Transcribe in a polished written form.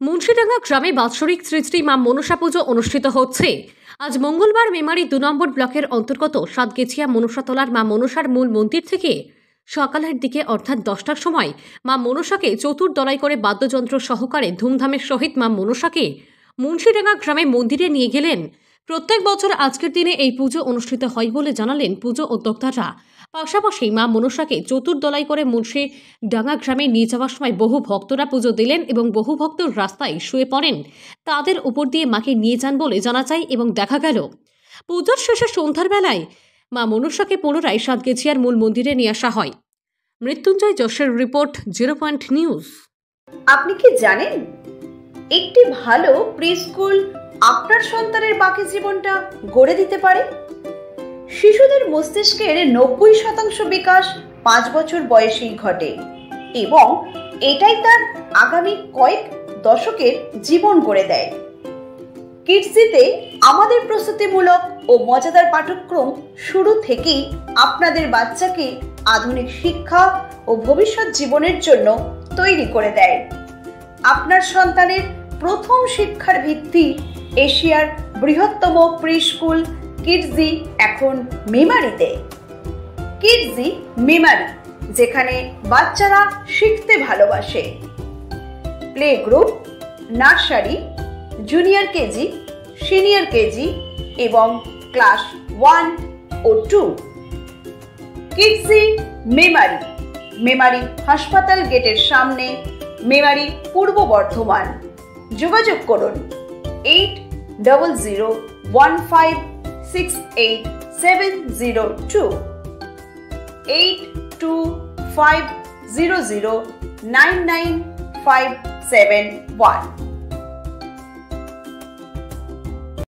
মুন্সিডাঙ্গা গ্রামে বাৎসরিক শ্রী শ্রী মা মনসা পুজো অনুষ্ঠিত হচ্ছে। আজ মঙ্গলবার মেমারি ২ নম্বর ব্লকের অন্তর্গত সাতগেছিয়া মনসাতলার মা মনসার মূল মন্দির থেকে সকালের দিকে অর্থাৎ 10টার সময় মা মনসাকে চতুর্দলাই করে বাদ্যযন্ত্র সহকারে ধুমধামের সহিত মা মনসাকে মুন্সিডাঙ্গা গ্রামে মন্দিরে নিয়ে গেলেন। প্রত্যেক বছর আজকের দিনে এই পুজো অনুষ্ঠিত হয় বলে জানালেন পুজো উদ্যোক্তারা। পাশাপাশি মা মনসাকে চতুর্দলাই করে মুন্সিডাঙ্গা গ্রামে নিয়ে যাওয়ার সময় বহু ভক্তরা পুজো দিলেন এবং বহু ভক্ত রাস্তায় শুয়ে পড়েন। তাদের উপর দিয়ে মাকে নিয়ে যান বলে জানা যায় এবং দেখা গেল পুজোর শেষে সন্ধ্যার বেলায় মা মনসাকে পুনরায় সাতগেছিয়ার মূল মন্দিরে নিয়ে আসা হয়। মৃত্যুঞ্জয় যশের রিপোর্ট, 0 পয়েন্ট নিউজ। আপনি কি জানেন একটি ভালো প্রি স্কুল আপনার সন্তানের বাকি জীবনটা গড়ে দিতে পারে? শিশুদের মস্তিষ্কের 90% বিকাশ 5 বছর বয়সেই ঘটে এবং এটাই তার আগামী কয়েক দশকের জীবন গড়ে দেয়। কিডসিতে আমাদের প্রস্তুতিমূলক ও মজাদার পাঠ্যক্রম শুরু থেকেই আপনাদের বাচ্চাকে আধুনিক শিক্ষা ও ভবিষ্যৎ জীবনের জন্য তৈরি করে দেয়। আপনার সন্তানের প্রথম শিক্ষার ভিত্তি এশিয়ার বৃহত্তম প্রি স্কুল কিডজি এখন মেমারিতে। কিডজি মেমারি, যেখানে বাচ্চারা শিখতে ভালোবাসে। Play group, nursery, junior KG, senior KG এবং ক্লাস 1 ও 2। কিডজি মেমারি, মেমারি হাসপাতাল গেটের সামনে, মেমারি, পূর্ব বর্ধমান। যোগাযোগ করুন 8001568702 8250099571।